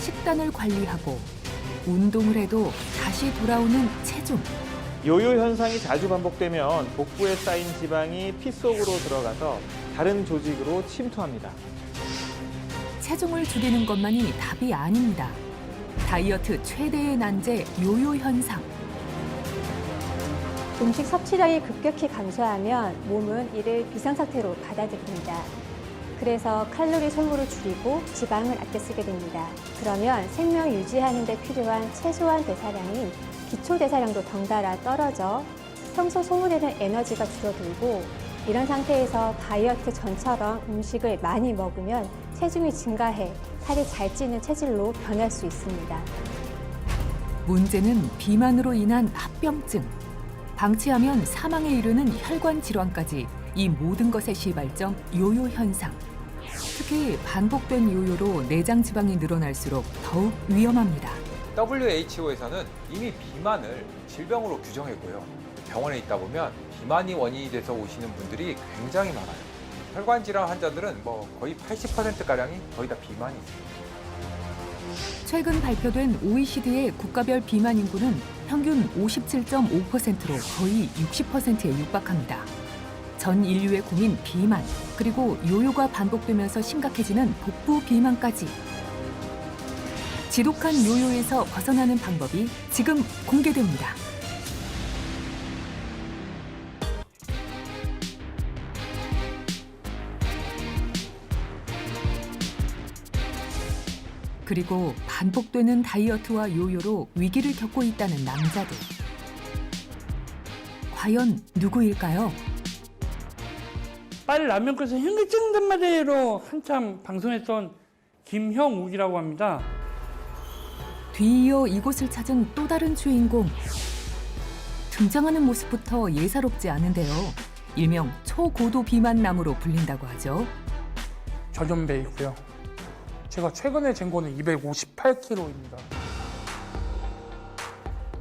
식단을 관리하고 운동을 해도 다시 돌아오는 체중. 요요 현상이 자주 반복되면 복부에 쌓인 지방이 피 속으로 들어가서 다른 조직으로 침투합니다. 체중을 줄이는 것만이 답이 아닙니다. 다이어트 최대의 난제 요요 현상. 음식 섭취량이 급격히 감소하면 몸은 이를 비상사태로 받아들입니다. 그래서 칼로리 소모를 줄이고 지방을 아껴 쓰게 됩니다. 그러면 생명 유지하는 데 필요한 최소한 대사량인 기초 대사량도 덩달아 떨어져 평소 소모되는 에너지가 줄어들고, 이런 상태에서 다이어트 전처럼 음식을 많이 먹으면 체중이 증가해 살이 잘 찌는 체질로 변할 수 있습니다. 문제는 비만으로 인한 합병증. 방치하면 사망에 이르는 혈관 질환까지 이 모든 것의 시발점 요요 현상. 특히 반복된 요요로 내장 지방이 늘어날수록 더욱 위험합니다. WHO에서는 이미 비만을 질병으로 규정했고요. 병원에 있다 보면 비만이 원인이 돼서 오시는 분들이 굉장히 많아요. 혈관 질환 환자들은 거의 80%가량이 거의 다 비만이 있습니다. 최근 발표된 OECD의 국가별 비만 인구는 평균 57.5%로 거의 60%에 육박합니다. 전 인류의 고민 비만, 그리고 요요가 반복되면서 심각해지는 복부 비만까지. 지독한 요요에서 벗어나는 방법이 지금 공개됩니다. 그리고 반복되는 다이어트와 요요로 위기를 겪고 있다는 남자들. 과연 누구일까요? 빨리 라면 끓여서 힘이 ጭ는단 말이에요. 한참 방송했던 김형욱이라고 합니다. 뒤이어 이곳을 찾은 또 다른 주인공. 등장하는 모습부터 예사롭지 않은데요. 일명 초고도 비만 남으로 불린다고 하죠. 전염배이고요. 제가 최근에 잰 거는 258kg입니다.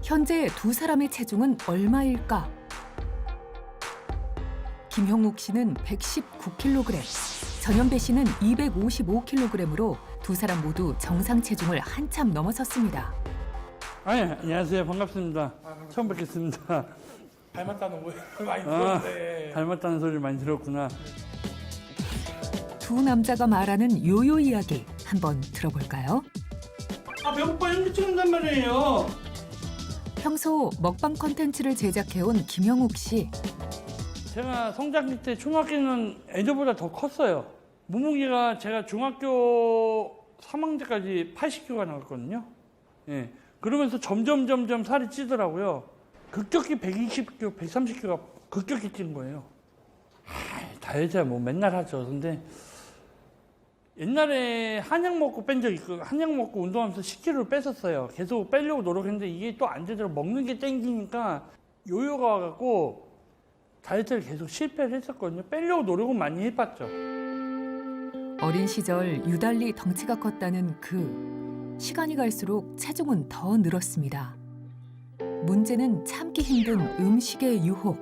현재 두 사람의 체중은 얼마일까? 김형욱 씨는 119kg, 전현배 씨는 255kg으로 두 사람 모두 정상 체중을 한참 넘어섰습니다. 안녕하세요. 반갑습니다. 처음 뵙겠습니다. 닮았다는 오해를 많이 들었는데. 닮았다는 소리를 많이 들었구나. 두 남자가 말하는 요요 이야기 한번 들어볼까요? 배고파 힘이 ጭ는단 말이에요. 평소 먹방 컨텐츠를 제작해온 김형욱 씨. 제가 성장기 때 초등학교는 애들보다 더 컸어요. 몸무게가 제가 중학교 3학년 때까지 80kg가 나갔거든요. 예. 그러면서 점점 살이 찌더라고요. 급격히 120kg, 130kg가 급격히 찐 거예요. 다이어트 뭐 맨날 하죠. 근데 옛날에 한약 먹고 뺀 적 있고, 한약 먹고 운동하면서 10kg를 뺐었어요. 계속 빼려고 노력했는데 이게 또 안 되더라고. 먹는 게 땡기니까 요요가 와갖고 다이어트를 계속 실패를 했었거든요. 빼려고 노력은 많이 해봤죠. 어린 시절 유달리 덩치가 컸다는 시간이 갈수록 체중은 더 늘었습니다. 문제는 참기 힘든 음식의 유혹.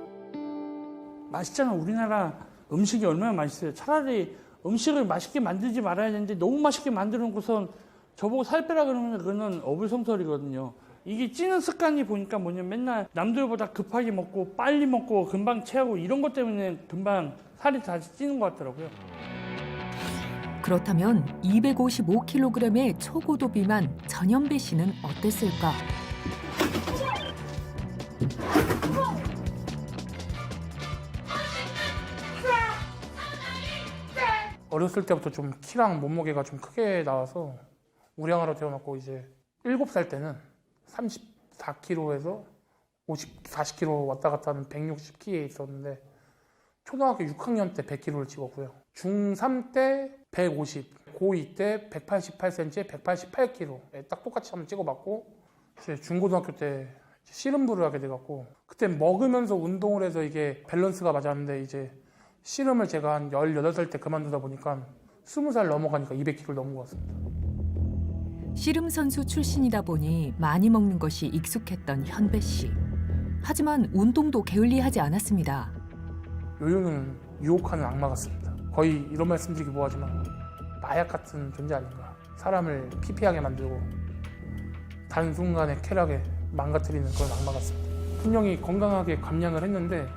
맛있잖아. 우리나라 음식이 얼마나 맛있어요. 차라리 음식을 맛있게 만들지 말아야 되는데 너무 맛있게 만들어 놓고선 저보고 살 빼라 그러면 그거는 어불성설이거든요. 이게 찌는 습관이 보니까 뭐냐면 맨날 남들보다 급하게 먹고 빨리 먹고 금방 체하고 이런 것 때문에 금방 살이 다시 찌는 것 같더라고요. 그렇다면 255kg의 초고도 비만 전현배 씨는 어땠을까? 어렸을 때부터 좀 키랑 몸무게가 좀 크게 나와서 우량아로 태어났고, 이제 7살 때는 34kg에서 40kg 왔다 갔다 하는 160kg에 있었는데, 초등학교 6학년 때 100kg를 찍었고요. 중3 때 150, 고2 때 188cm에 188kg 딱 똑같이 한번 찍어봤고, 이제 중고등학교 때 씨름부를 하게 돼갖고, 그때 먹으면서 운동을 해서 이게 밸런스가 맞았는데, 이제 씨름을 제가 한 18살 때 그만두다 보니까 20살 넘어가니까 200kg를 넘은 것 같습니다. 씨름 선수 출신이다 보니 많이 먹는 것이 익숙했던 현배 씨. 하지만 운동도 게을리하지 않았습니다. 요요는 유혹하는 악마 같습니다. 거의 이런 말씀드리기 뭐하지만 마약 같은 존재 아닌가. 사람을 피폐하게 만들고 단순간에 쾌락에 망가뜨리는 그런 악마 같습니다. 분명히 건강하게 감량을 했는데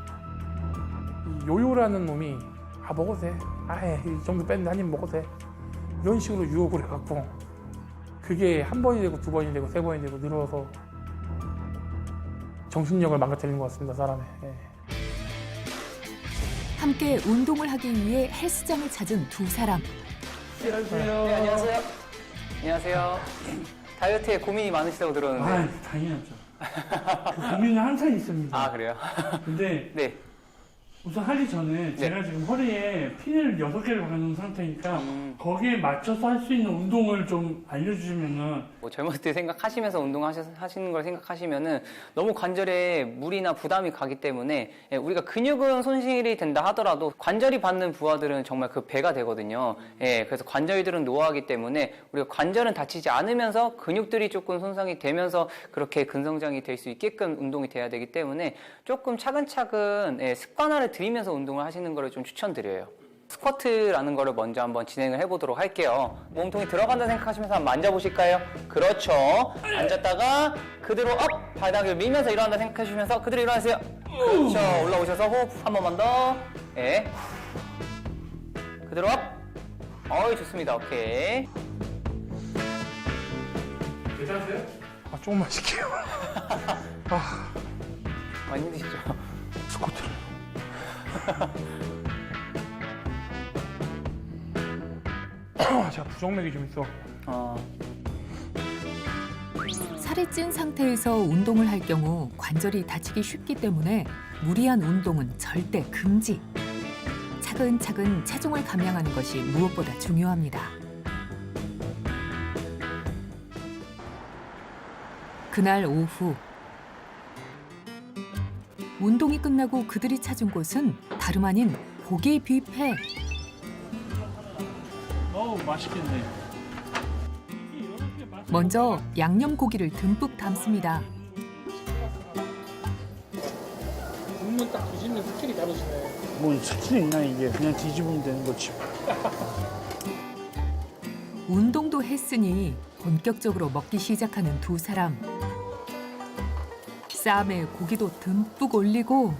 이 요요라는 놈이 먹어도 돼. 이 정도 뺐는데 한 입 먹어도 돼. 이런 식으로 유혹을 해갖고 그게 한 번이 되고 두 번이 되고 세 번이 되고 늘어서 정신력을 망가뜨리는 것 같습니다, 사람의. 함께 운동을 하기 위해 헬스장을 찾은 두 사람. 안녕하세요. 네, 안녕하세요. 안녕하세요. 다이어트에 고민이 많으시다고 들었는데. 당연하죠. 그 고민은 항상 있습니다. 그래요? 근데 네. 우선 하기 전에 제가 지금 허리에 피를 6개를 박아놓은 상태니까 거기에 맞춰서 할 수 있는 운동을 좀 알려주시면은 뭐 젊었을 때 생각하시면서 운동하시는 걸 생각하시면은 너무 관절에 무리나 부담이 가기 때문에 우리가 근육은 손실이 된다 하더라도 관절이 받는 부하들은 정말 그 배가 되거든요. 그래서 관절들은 노화하기 때문에 우리가 관절은 다치지 않으면서 근육들이 조금 손상이 되면서 그렇게 근성장이 될 수 있게끔 운동이 돼야 되기 때문에 조금 차근차근 습관화를 들이면서 운동을 하시는 거를 좀 추천드려요. 스쿼트라는 거를 먼저 한번 진행을 해보도록 할게요. 몸통이 들어간다 생각하시면서 한번 만져보실까요? 그렇죠. 앉았다가 그대로 업! 바닥을 밀면서 일어난다 생각하시면서 그대로 일어나세요. 그렇죠. 올라오셔서 호흡 한 번만 더. 예. 그대로 업! 좋습니다. 오케이. 괜찮으세요? 조금만 쉴게요. 많이 힘드시죠? 스쿼트를. 제가 부정맥이 좀 있어. 살이 찐 상태에서 운동을 할 경우 관절이 다치기 쉽기 때문에 무리한 운동은 절대 금지. 차근차근 체중을 감량하는 것이 무엇보다 중요합니다. 그날 오후 운동이 끝나고 그들이 찾은 곳은 다름 아닌 고기 뷔페. 맛있겠네. 먼저 양념 고기를 듬뿍 담습니다. 굽는 딱 드시는 스킬이 다르시네. 뭔 스킬이 있나 이게. 그냥 뒤집으면 되는 거지. 운동도 했으니 본격적으로 먹기 시작하는 두 사람. 쌈에 고기도 듬뿍 올리고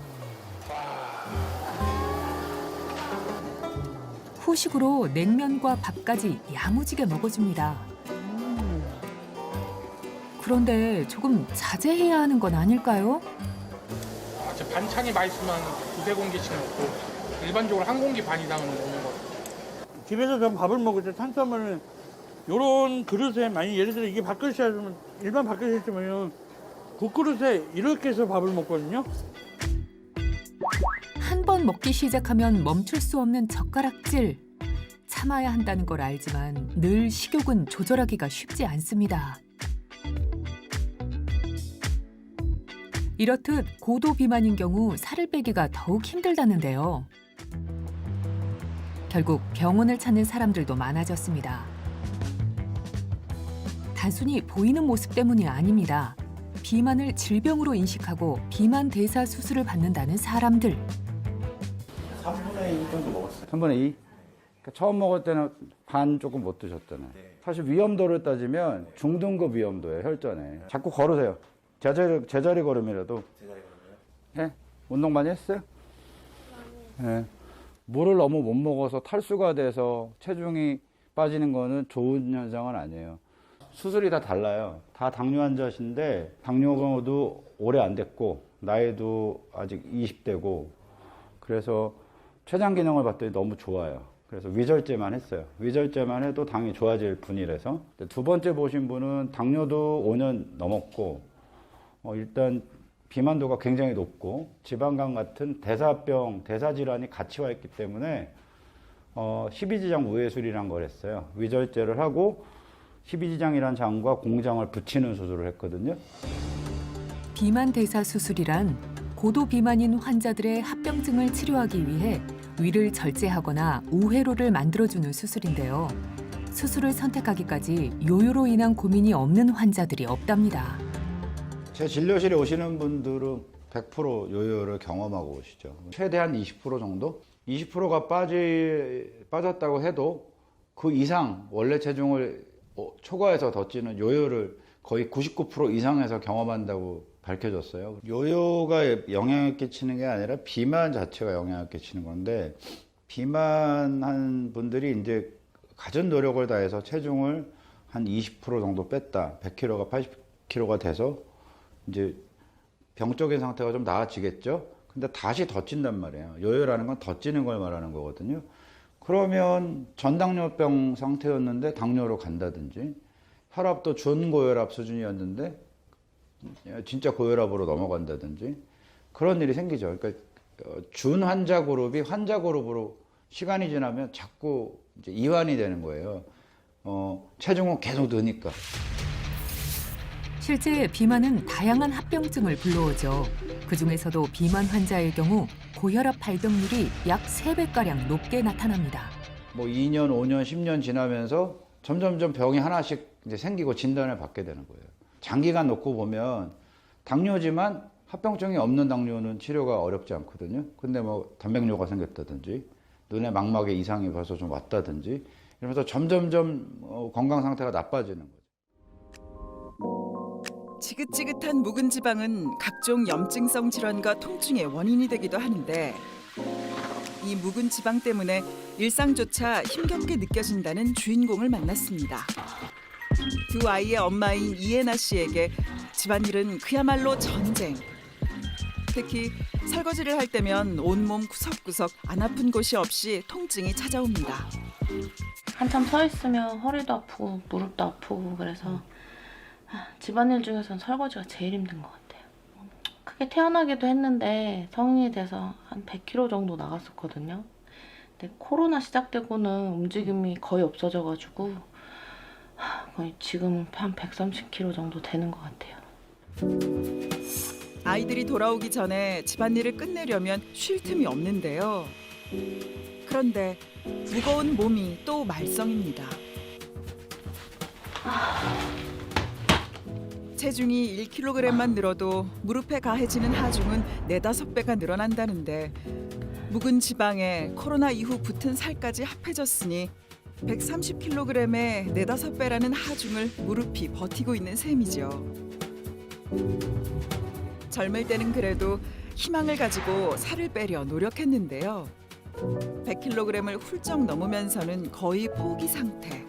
후식으로 냉면과 밥까지 야무지게 먹어줍니다. 그런데 조금 자제해야 하는 건 아닐까요? 저 반찬이 맛있으면 두세 공기씩 먹고 일반적으로 한 공기 반 이상은 먹는 거. 집에서 전 밥을 먹을 때 탄수화물을 요런 그릇에 만약 예를 들어 이게 밥그릇이라면 일반 밥그릇이면 국그릇에 이렇게 해서 밥을 먹거든요. 한 번 먹기 시작하면 멈출 수 없는 젓가락질. 참아야 한다는 걸 알지만 늘 식욕은 조절하기가 쉽지 않습니다. 이렇듯 고도 비만인 경우 살을 빼기가 더욱 힘들다는데요. 결국 병원을 찾는 사람들도 많아졌습니다. 단순히 보이는 모습 때문이 아닙니다. 비만을 질병으로 인식하고 비만 대사 수술을 받는다는 사람들. 3분의 1 정도 먹었어요. 3분의 2? 그러니까 처음 먹을 때는 반 조금 못 드셨잖아요. 사실 위험도를 따지면 중등급 위험도예요, 혈전에. 자꾸 걸으세요. 제자리 걸음이라도. 제자리 걸음이요? 네? 운동 많이 했어요? 네. 물을 너무 못 먹어서 탈수가 돼서 체중이 빠지는 거는 좋은 현상은 아니에요. 수술이 다 달라요. 다 당뇨 환자신데 당뇨도 오래 안 됐고 나이도 아직 20대고 그래서 췌장 기능을 봤더니 너무 좋아요. 그래서 위절제만 했어요. 위절제만 해도 당이 좋아질 분이라서. 두 번째 보신 분은 당뇨도 5년 넘었고 일단 비만도가 굉장히 높고 지방간 같은 대사병, 대사질환이 같이 와 있기 때문에 12지장 우회술이라는 걸 했어요. 위절제를 하고 12지장이라는 장과 공장을 붙이는 수술을 했거든요. 비만 대사 수술이란 고도 비만인 환자들의 합병증을 치료하기 위해 위를 절제하거나 우회로를 만들어주는 수술인데요. 수술을 선택하기까지 요요로 인한 고민이 없는 환자들이 없답니다. 제 진료실에 오시는 분들은 100% 요요를 경험하고 오시죠. 최대한 20% 정도? 20%가 빠졌다고 해도 그 이상 원래 체중을 초과해서 더 찌는 요요를 거의 99% 이상에서 경험한다고 밝혀졌어요. 요요가 영향을 끼치는 게 아니라 비만 자체가 영향을 끼치는 건데, 비만한 분들이 이제 가진 노력을 다해서 체중을 한 20% 정도 뺐다. 100kg가 80kg가 돼서 이제 병적인 상태가 좀 나아지겠죠. 근데 다시 더 찐단 말이에요. 요요라는 건 더 찌는 걸 말하는 거거든요. 그러면 전당뇨병 상태였는데 당뇨로 간다든지, 혈압도 준고혈압 수준이었는데 진짜 고혈압으로 넘어간다든지, 그런 일이 생기죠. 그러니까 준 환자 그룹이 환자 그룹으로 시간이 지나면 자꾸 이제 이완이 되는 거예요. 체중은 계속 느니까. 실제 비만은 다양한 합병증을 불러오죠. 그중에서도 비만 환자의 경우 고혈압 발병률이 약 3배가량 높게 나타납니다. 뭐 2년, 5년, 10년 지나면서 점점점 병이 하나씩 이제 생기고 진단을 받게 되는 거예요. 장기간 놓고 보면 당뇨지만 합병증이 없는 당뇨는 치료가 어렵지 않거든요. 근데 뭐 단백뇨가 생겼다든지 눈에 망막에 이상이 벌써 좀 왔다든지 이러면서 점점점 건강 상태가 나빠지는 거죠. 지긋지긋한 묵은 지방은 각종 염증성 질환과 통증의 원인이 되기도 하는데, 이 묵은 지방 때문에 일상조차 힘겹게 느껴진다는 주인공을 만났습니다. 두 아이의 엄마인 이혜나 씨에게 집안일은 그야말로 전쟁. 특히 설거지를 할 때면 온몸 구석구석 안 아픈 곳이 없이 통증이 찾아옵니다. 한참 서 있으면 허리도 아프고 무릎도 아프고 그래서 집안일 중에서는 설거지가 제일 힘든 것 같아요. 크게 태어나기도 했는데 성인이 돼서 한 100kg 정도 나갔었거든요. 근데 코로나 시작되고는 움직임이 거의 없어져가지고 거의 지금은 한 130kg 정도 되는 것 같아요. 아이들이 돌아오기 전에 집안일을 끝내려면 쉴 틈이 없는데요. 그런데 무거운 몸이 또 말썽입니다. 체중이 1kg만 늘어도 무릎에 가해지는 하중은 4-5배가 늘어난다는데, 묵은 지방에 코로나 이후 붙은 살까지 합해졌으니 130kg에 4-5배라는 하중을 무릎이 버티고 있는 셈이죠. 젊을 때는 그래도 희망을 가지고 살을 빼려 노력했는데요. 100kg을 훌쩍 넘으면서는 거의 포기 상태.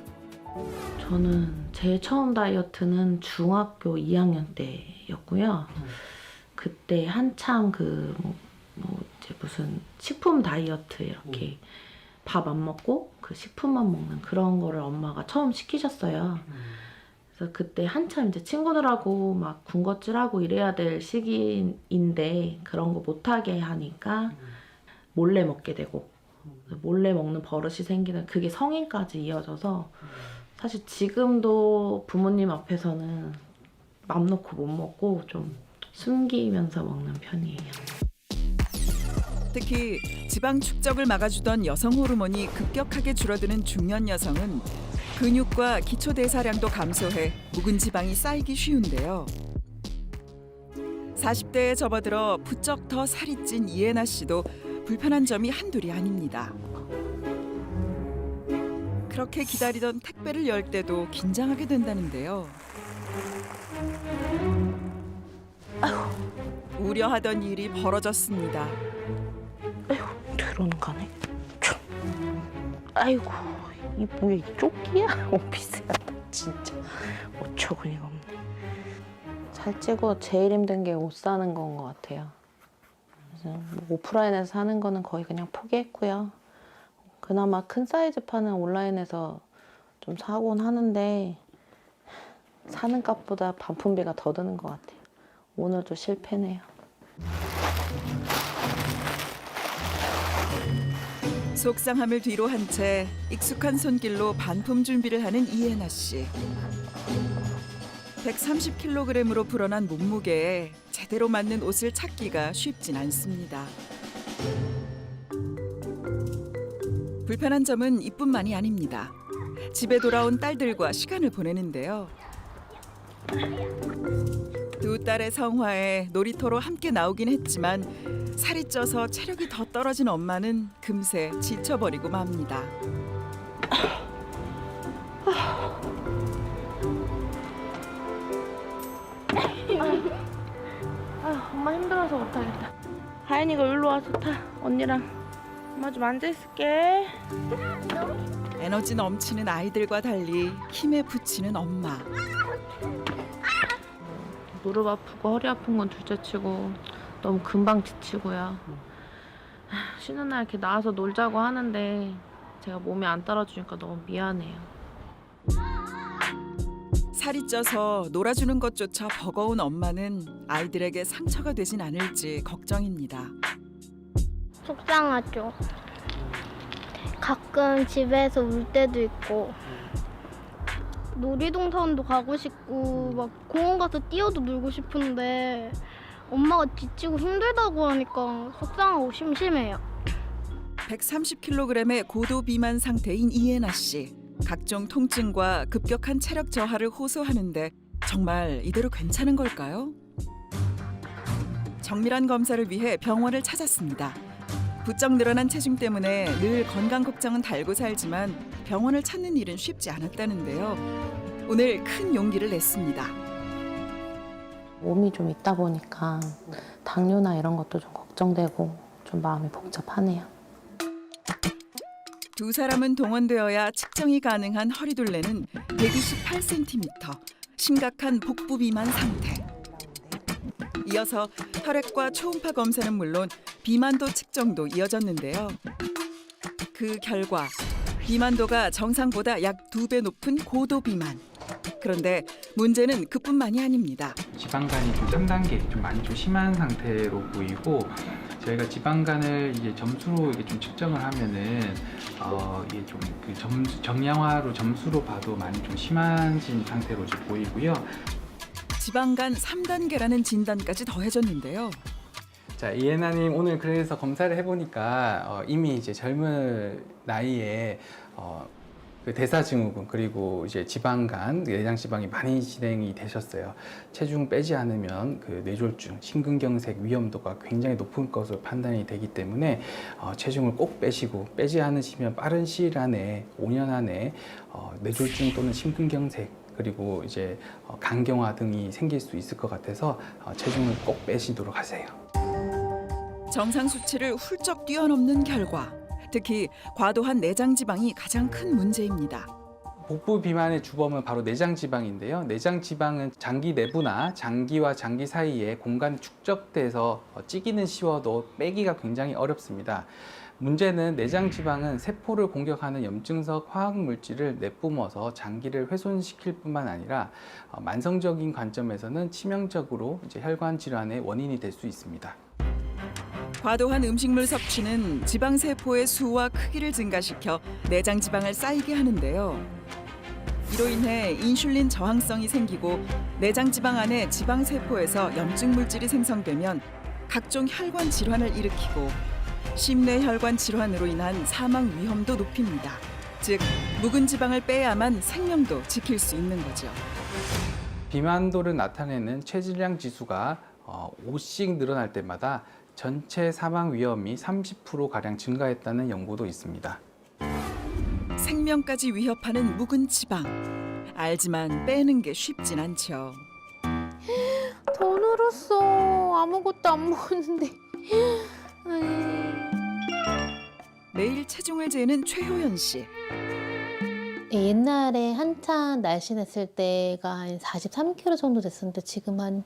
저는 제일 처음 다이어트는 중학교 2학년 때였고요. 그때 한참 이제 무슨 식품 다이어트 이렇게 밥 안 먹고 그 식품만 먹는 그런 거를 엄마가 처음 시키셨어요. 그래서 그때 한참 이제 친구들하고 막 군것질하고 이래야 될 시기인데 그런 거 못하게 하니까 몰래 먹게 되고 몰래 먹는 버릇이 생기는, 그게 성인까지 이어져서 사실 지금도 부모님 앞에서는 맘 놓고 못 먹고 좀 숨기면서 먹는 편이에요. 특히 지방 축적을 막아주던 여성 호르몬이 급격하게 줄어드는 중년 여성은 근육과 기초 대사량도 감소해 묵은 지방이 쌓이기 쉬운데요. 40대에 접어들어 부쩍 더 살이 찐 이혜나 씨도 불편한 점이 한둘이 아닙니다. 그렇게 기다리던 택배를 열 때도 긴장하게 된다는데요. 우려하던 일이 벌어졌습니다. 아이고, 들어오는 거네. 아이고, 이 뭐야, 이 조끼야? 오피스야, 진짜 어처구니가 없네. 살찌고 제일 힘든 게 옷 사는 건 것 같아요. 그래서 오프라인에서 사는 거는 거의 그냥 포기했고요. 그나마 큰 사이즈 파는 온라인에서 좀 사곤 하는데 사는 값보다 반품비가 더 드는 것 같아요. 오늘도 실패네요. 속상함을 뒤로 한 채 익숙한 손길로 반품 준비를 하는 이혜나 씨. 130kg으로 불어난 몸무게에 제대로 맞는 옷을 찾기가 쉽진 않습니다. 불편한 점은 이뿐만이 아닙니다. 집에 돌아온 딸들과 시간을 보내는데요. 두 딸의 성화에 놀이터로 함께 나오긴 했지만 살이 쪄서 체력이 더 떨어진 엄마는 금세 지쳐버리고 맙니다. 엄마 힘들어서 못하겠다. 하연이가 일로 와서 타. 언니랑 엄마 좀 앉아있을게. 에너지 넘치는 아이들과 달리 힘에 부치는 엄마. 무릎 아프고 허리 아픈 건 둘째치고 너무 금방 지치고요. 쉬는 날 이렇게 나와서 놀자고 하는데 제가 몸이 안 따라주니까 너무 미안해요. 살이 쪄서 놀아주는 것조차 버거운 엄마는 아이들에게 상처가 되진 않을지 걱정입니다. 속상하죠. 가끔 집에서 울 때도 있고 놀이동산도 가고 싶고 막 공원 가서 뛰어도 놀고 싶은데 엄마가 지치고 힘들다고 하니까 속상하고 심심해요. 130kg의 고도 비만 상태인 이예나 씨. 각종 통증과 급격한 체력 저하를 호소하는데 정말 이대로 괜찮은 걸까요? 정밀한 검사를 위해 병원을 찾았습니다. 부쩍 늘어난 체중 때문에 늘 건강 걱정은 달고 살지만 병원을 찾는 일은 쉽지 않았다는데요. 오늘 큰 용기를 냈습니다. 몸이 좀 있다 보니까 당뇨나 이런 것도 좀 걱정되고 좀 마음이 복잡하네요. 두 사람은 동원되어야 측정이 가능한 허리둘레는 128cm, 심각한 복부 비만 상태. 이어서 혈액과 초음파 검사는 물론 비만도 측정도 이어졌는데요. 그 결과 비만도가 정상보다 약 2배 높은 고도 비만. 그런데 문제는 그뿐만이 아닙니다. 지방간이 좀 3단계 좀 많이 좀 심한 상태로 보이고 저희가 지방간을 이제 점수로 이게 좀 측정을 하면은 이게 좀 그 정량화로 점수로 봐도 많이 좀 심해진 상태로 좀 보이고요. 지방간 3단계라는 진단까지 더해졌는데요. 자, 이예나님 오늘 그래서 검사를 해보니까 이미 이제 젊은 나이에 그 대사증후군 그리고 이제 지방간, 내장 지방이 많이 진행이 되셨어요. 체중 빼지 않으면 그 뇌졸중, 심근경색 위험도가 굉장히 높은 것으로 판단이 되기 때문에 체중을 꼭 빼시고 빼지 않으시면 빠른 시일 안에 5년 안에 뇌졸중 또는 심근경색 그리고 이제 간경화 등이 생길 수 있을 것 같아서 체중을 꼭 빼시도록 하세요. 정상 수치를 훌쩍 뛰어넘는 결과 특히 과도한 내장 지방이 가장 큰 문제입니다. 복부 비만의 주범은 바로 내장 지방인데요. 내장 지방은 장기 내부나 장기와 장기 사이에 공간이 축적돼서 찌기는 쉬워도 빼기가 굉장히 어렵습니다. 문제는 내장 지방은 세포를 공격하는 염증성 화학 물질을 내뿜어서 장기를 훼손시킬 뿐만 아니라 만성적인 관점에서는 치명적으로 이제 혈관 질환의 원인이 될 수 있습니다. 과도한 음식물 섭취는 지방세포의 수와 크기를 증가시켜 내장 지방을 쌓이게 하는데요. 이로 인해 인슐린 저항성이 생기고 내장 지방 안에 지방세포에서 염증 물질이 생성되면 각종 혈관 질환을 일으키고 심뇌혈관 질환으로 인한 사망 위험도 높입니다. 즉, 묵은 지방을 빼야만 생명도 지킬 수 있는 거죠. 비만도를 나타내는 체질량 지수가 5씩 늘어날 때마다 전체 사망 위험이 30%가량 증가했다는 연구도 있습니다. 생명까지 위협하는 묵은 지방. 알지만 빼는 게 쉽진 않죠. 더 늘었어. 아무것도 안 먹었는데. 매일 체중을 재는 최효연 씨. 옛날에 한창 날씬했을 때가 한 43kg 정도 됐었는데 지금 한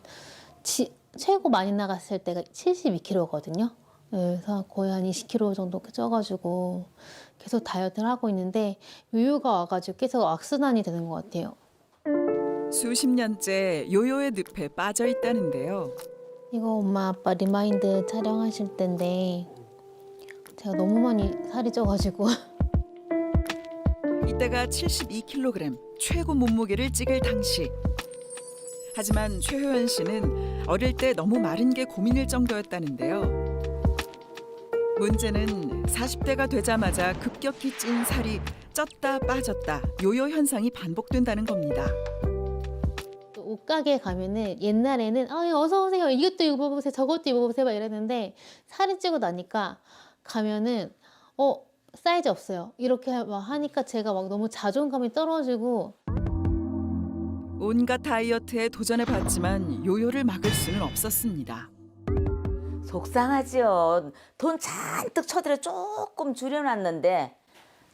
최고 많이 나갔을 때가 72kg거든요. 그래서 거의 한 20kg 정도 쪄가지고 계속 다이어트를 하고 있는데 요요가 와가지고 계속 악순환이 되는 것 같아요. 수십 년째 요요의 늪에 빠져 있다는데요. 이거 엄마 아빠 리마인드 촬영하실 때인데 제가 너무 많이 살이 쪄가지고 이때가 72kg 최고 몸무게를 찍을 당시. 하지만 최효연 씨는 어릴 때 너무 마른 게 고민일 정도였다는데요. 문제는 40대가 되자마자 급격히 찐 살이 쪘다 빠졌다 요요 현상이 반복된다는 겁니다. 옷가게 가면은 옛날에는 어서 오세요 이것도 입어보세요 저것도 입어보세요 막 이랬는데 살이 찌고 나니까 가면은 사이즈 없어요 이렇게 막 하니까 제가 막 너무 자존감이 떨어지고 온갖 다이어트에 도전해봤지만 요요를 막을 수는 없었습니다. 속상하지요. 돈 잔뜩 쳐들여 조금 줄여놨는데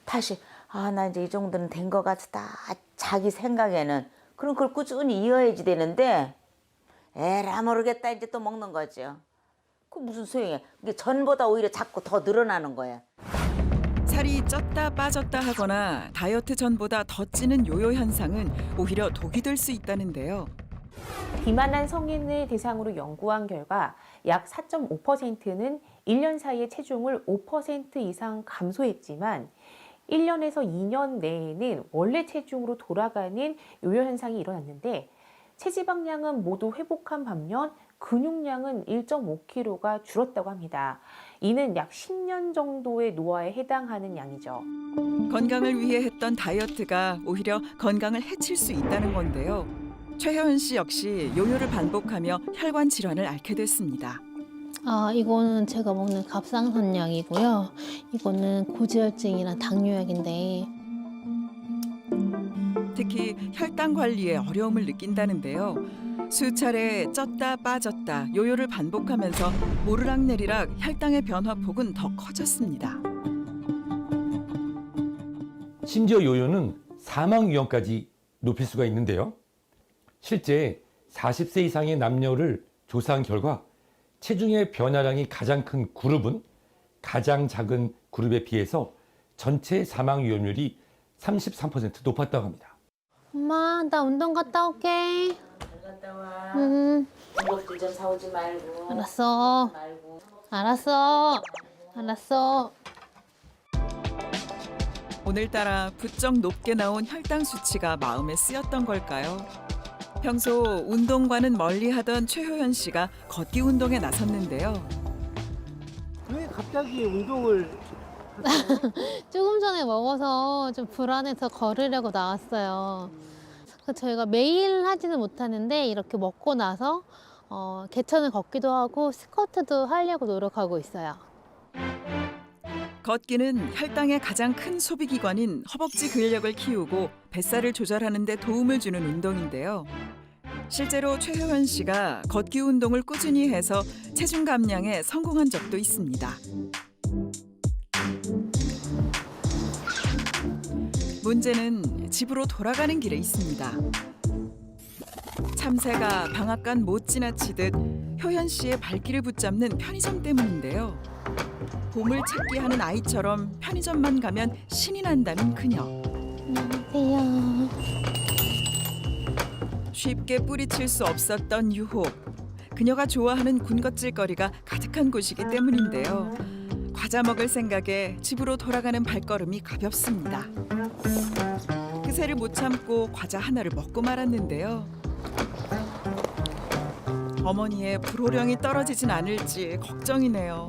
다시 나 이제 이 정도는 된 것 같다. 자기 생각에는. 그럼 그걸 꾸준히 이어야지 되는데 에라 모르겠다 이제 또 먹는 거죠. 그 무슨 소용이야. 이게 전보다 오히려 자꾸 더 늘어나는 거야. 살이 쪘다 빠졌다 하거나 다이어트 전보다 더 찌는 요요 현상은 오히려 독이 될 수 있다는데요. 비만한 성인을 대상으로 연구한 결과 약 4.5%는 1년 사이에 체중을 5% 이상 감소했지만 1년에서 2년 내에는 원래 체중으로 돌아가는 요요 현상이 일어났는데 체지방량은 모두 회복한 반면 근육량은 1.5kg가 줄었다고 합니다. 이는 약 10년 정도의 노화에 해당하는 양이죠. 건강을 위해 했던 다이어트가 오히려 건강을 해칠 수 있다는 건데요. 최효연 씨 역시 요요를 반복하며 혈관 질환을 앓게 됐습니다. 이거는 제가 먹는 갑상선약이고요. 이거는 고지혈증이랑 당뇨약인데 특히 혈당 관리에 어려움을 느낀다는데요. 수차례 쪘다 빠졌다 요요를 반복하면서 오르락내리락 혈당의 변화폭은 더 커졌습니다. 심지어 요요는 사망 위험까지 높일 수가 있는데요. 실제 40세 이상의 남녀를 조사한 결과 체중의 변화량이 가장 큰 그룹은 가장 작은 그룹에 비해서 전체 사망 위험률이 33% 높았다고 합니다. 엄마, 나 운동 갔다 올게. 갔다 와. 응. 중국들 좀 사오지 말고. 알았어. 알았어. 오늘따라 부쩍 높게 나온 혈당 수치가 마음에 쓰였던 걸까요? 평소 운동과는 멀리하던 최효연 씨가 걷기 운동에 나섰는데요. 왜 갑자기 운동을 조금 전에 먹어서 좀 불안해서 걸으려고 나왔어요. 저희가 매일 하지는 못하는데 이렇게 먹고 나서 개천을 걷기도 하고 스쿼트도 하려고 노력하고 있어요. 걷기는 혈당의 가장 큰 소비기관인 허벅지 근력을 키우고 뱃살을 조절하는 데 도움을 주는 운동인데요. 실제로 최효연 씨가 걷기 운동을 꾸준히 해서 체중 감량에 성공한 적도 있습니다. 문제는 집으로 돌아가는 길에 있습니다. 참새가 방앗간 못 지나치듯 효연 씨의 발길을 붙잡는 편의점 때문인데요. 보물 찾기 하는 아이처럼 편의점만 가면 신이 난다는 그녀. 안녕하세요. 쉽게 뿌리칠 수 없었던 유혹. 그녀가 좋아하는 군것질거리가 가득한 곳이기 때문인데요. 과자 먹을 생각에 집으로 돌아가는 발걸음이 가볍습니다. 그새를 못 참고 과자 하나를 먹고 말았는데요. 어머니의 불호령이 떨어지진 않을지 걱정이네요.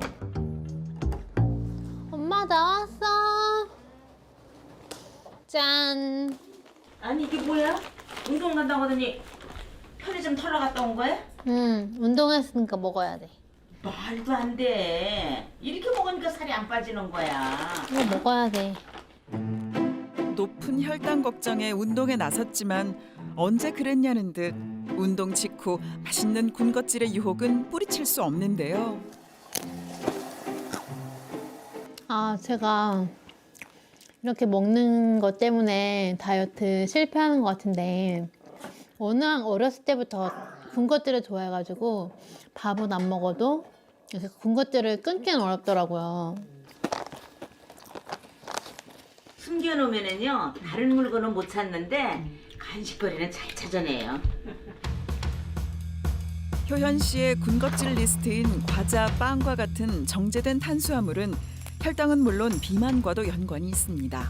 엄마 나왔어. 짠. 아니 이게 뭐야? 운동 간다고 하더니 편의점 털러 갔다 온 거야? 운동했으니까 먹어야 돼. 말도 안 돼. 이렇게 먹으니까 살이 안 빠지는 거야. 이거 먹어야 돼. 높은 혈당 걱정에 운동에 나섰지만 언제 그랬냐는 듯 운동 직후 맛있는 군것질의 유혹은 뿌리칠 수 없는데요. 제가 이렇게 먹는 것 때문에 다이어트 실패하는 것 같은데 워낙 어렸을 때부터 군것질을 좋아해가지고 밥은 안 먹어도 이렇게 군것질을 끊기는 어렵더라고요. 숨겨놓으면은요 다른 물건은 못 찾는데 간식거리는 잘 찾아내요. 효연 씨의 군것질 리스트인 과자, 빵과 같은 정제된 탄수화물은 혈당은 물론 비만과도 연관이 있습니다.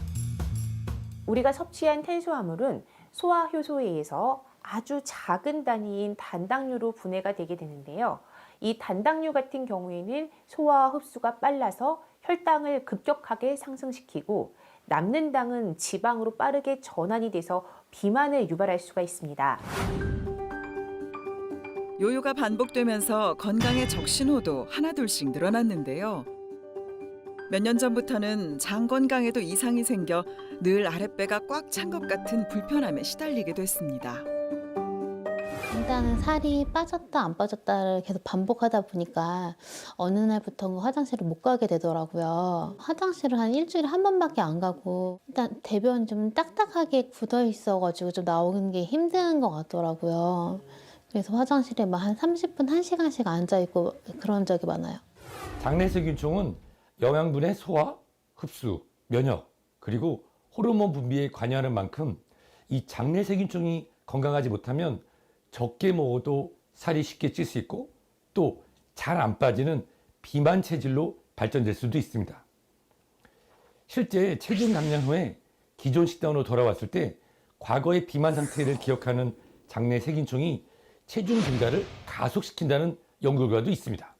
우리가 섭취한 탄수화물은 소화 효소에 의해서 아주 작은 단위인 단당류로 분해가 되게 되는데요. 이 단당류 같은 경우에는 소화와 흡수가 빨라서 혈당을 급격하게 상승시키고 남는 당은 지방으로 빠르게 전환이 돼서 비만을 유발할 수가 있습니다. 요요가 반복되면서 건강의 적신호도 하나둘씩 늘어났는데요. 몇 년 전부터는 장 건강에도 이상이 생겨 늘 아랫배가 꽉 찬 것 같은 불편함에 시달리게 됐습니다. 일단은 살이 빠졌다 안 빠졌다를 계속 반복하다 보니까 어느 날부터 화장실을 못 가게 되더라고요. 화장실을 한 일주일에 한 번밖에 안 가고 일단 대변이 좀 딱딱하게 굳어 있어가지고 좀 나오는 게 힘든 것 같더라고요. 그래서 화장실에 막 한 30분, 1시간씩 앉아있고 그런 적이 많아요. 장내세균총은 영양분의 소화, 흡수, 면역, 그리고 호르몬 분비에 관여하는 만큼 이 장내세균총이 건강하지 못하면 적게 먹어도 살이 쉽게 찔 수 있고 또 잘 안 빠지는 비만 체질로 발전될 수도 있습니다. 실제 체중 감량 후에 기존 식단으로 돌아왔을 때 과거의 비만 상태를 기억하는 장내세균총이 체중 증가를 가속시킨다는 연구 결과도 있습니다.